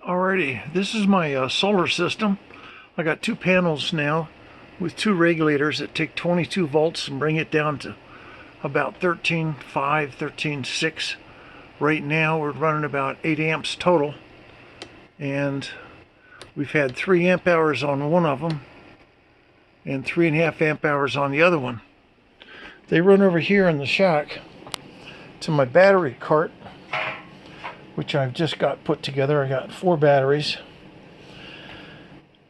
Alrighty, this is my solar system. I got two panels now with two regulators that take 22 volts and bring it down to about 13.5, 13.6. Right now we're running about 8 amps total, and we've had 3 amp hours on one of them and 3.5 amp hours on the other one. They run over here in the shack to my battery cart, which I've just got put together. I got 4 batteries,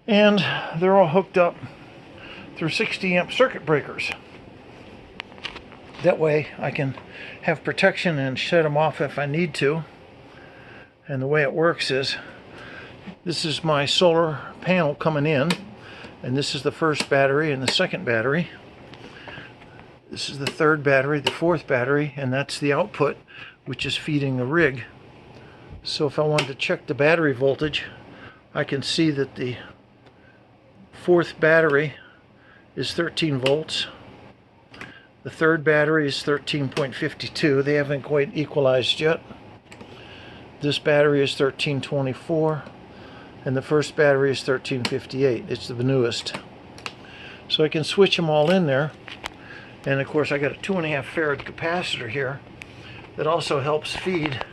and they're all hooked up through 60 amp circuit breakers. That way I can have protection and shut them off if I need to. And the way it works is, this is my solar panel coming in, and this is the first battery and the second battery. This is the third battery, the fourth battery, and that's the output, which is feeding the rig. So if I wanted to check the battery voltage, I can see that the fourth battery is 13 volts. The third battery is 13.52. They haven't quite equalized yet. This battery is 1324, and the first battery is 1358. It's the newest. So I can switch them all in there. And of course I got a 2.5 farad capacitor here that also helps feed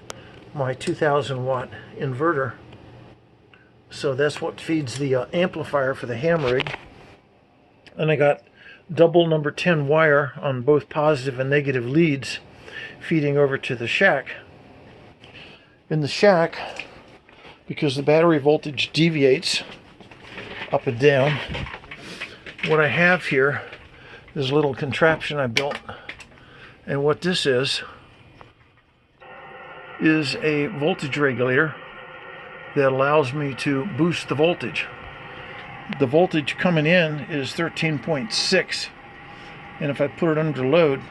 my 2000 watt inverter. So that's what feeds the amplifier for the ham rig. And I got double number 10 wire on both positive and negative leads feeding over to the shack. In the shack, because the battery voltage deviates up and down, what I have here is a little contraption I built. And what this is a voltage regulator that allows me to boost the voltage. The voltage coming in is 13.6, and if I put it under load,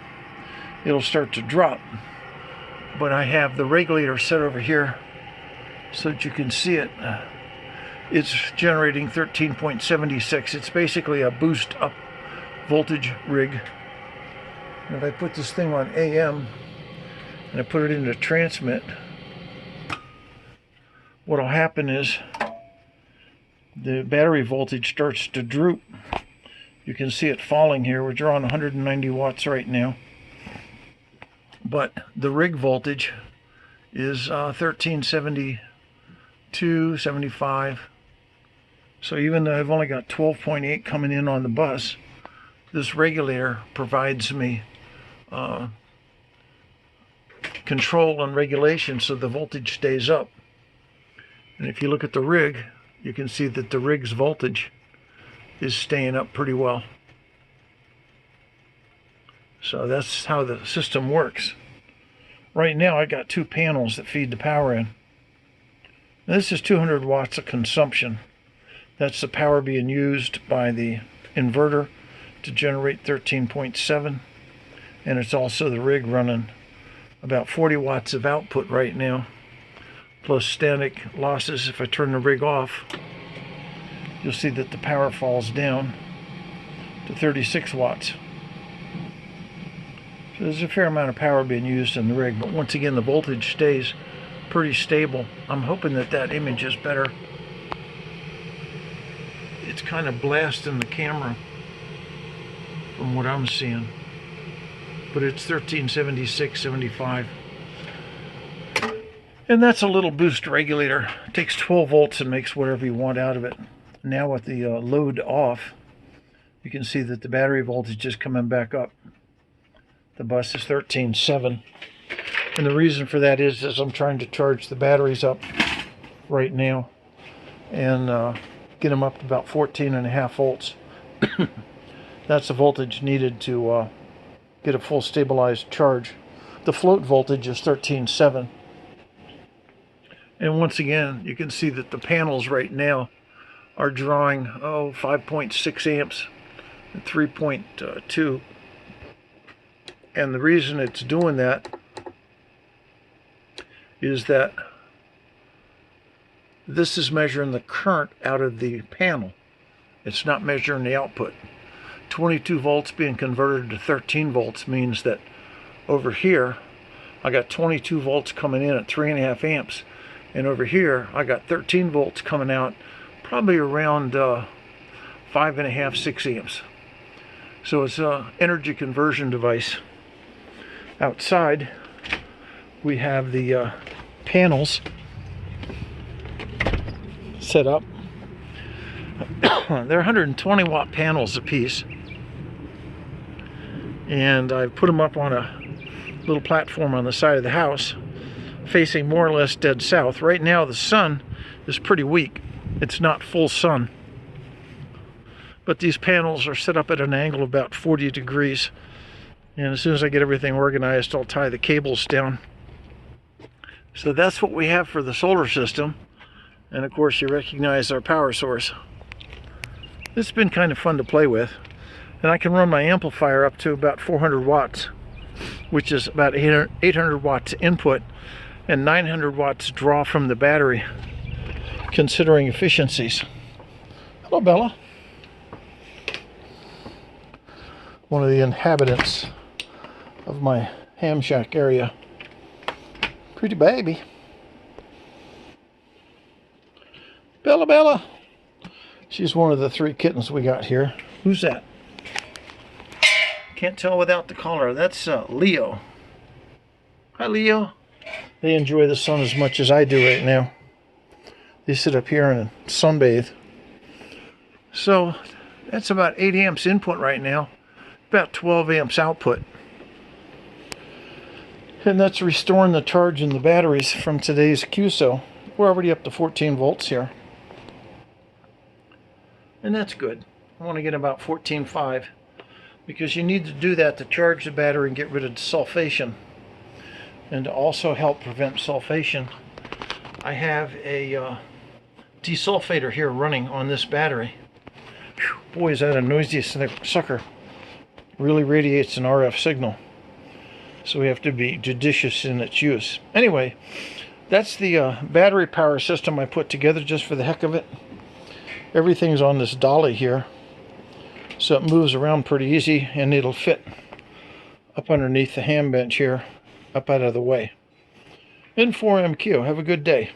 it'll start to drop. But I have the regulator set over here so that you can see it. It's generating 13.76. It's basically a boost up voltage rig. And if I put this thing on AM and I put it into transmit, what'll happen is the battery voltage starts to droop. You can see it falling here. We're drawing 190 watts right now, but the rig voltage is 1372, 75. So even though I've only got 12.8 coming in on the bus, this regulator provides me control and regulation so the voltage stays up. And if you look at the rig, you can see that the rig's voltage is staying up pretty well. So that's how the system works. Right now I got 2 panels that feed the power in. Now, this is 200 watts of consumption. That's the power being used by the inverter to generate 13.7, and it's also the rig running about 40 watts of output right now, plus static losses. If I turn the rig off, you'll see that the power falls down to 36 watts. So there's a fair amount of power being used in the rig, but once again the voltage stays pretty stable. I'm hoping that that image is better. It's kind of blasting the camera from what I'm seeing, but it's 1376, 75. And that's a little boost regulator. It takes 12 volts and makes whatever you want out of it. Now with the load off, you can see that the battery voltage is coming back up. The bus is 13.7. And the reason for that is I'm trying to charge the batteries up right now and get them up to about 14.5 volts. That's the voltage needed to get a full stabilized charge. The float voltage is 13.7. And once again, you can see that the panels right now are drawing 5.6 amps and 3.2. And the reason it's doing that is that this is measuring the current out of the panel. It's not measuring the output. 22 volts being converted to 13 volts means that over here I got 22 volts coming in at 3.5 amps, And over here, I got 13 volts coming out, probably around 5.5, 6 amps. So it's an energy conversion device. Outside, we have the panels set up. They're 120 watt panels a piece. And I've put them up on a little platform on the side of the house, facing more or less dead south. Right now the sun is pretty weak. It's not full sun. But these panels are set up at an angle of about 40 degrees. And as soon as I get everything organized, I'll tie the cables down. So that's what we have for the solar system. And of course you recognize our power source. This has been kind of fun to play with. And I can run my amplifier up to about 400 watts, which is about 800 watts input and 900 watts draw from the battery, considering efficiencies. Hello, Bella. One of the inhabitants of my ham shack area. Pretty baby. Bella, Bella. She's one of the 3 kittens we got here. Who's that? Can't tell without the collar. That's Leo. Hi, Leo. They enjoy the sun as much as I do right now. They sit up here and sunbathe. So that's about 8 amps input right now, about 12 amps output. And that's restoring the charge in the batteries from today's QSO. We're already up to 14 volts here. And that's good. I want to get about 14.5. Because you need to do that to charge the battery and get rid of the sulfation. And to also help prevent sulfation, I have a desulfator here running on this battery. Whew, boy, is that a noisy sucker. Really radiates an RF signal. So we have to be judicious in its use. Anyway, that's the battery power system I put together just for the heck of it. Everything's on this dolly here. So it moves around pretty easy, and it'll fit up underneath the ham bench here, up out of the way. N4MQ, have a good day.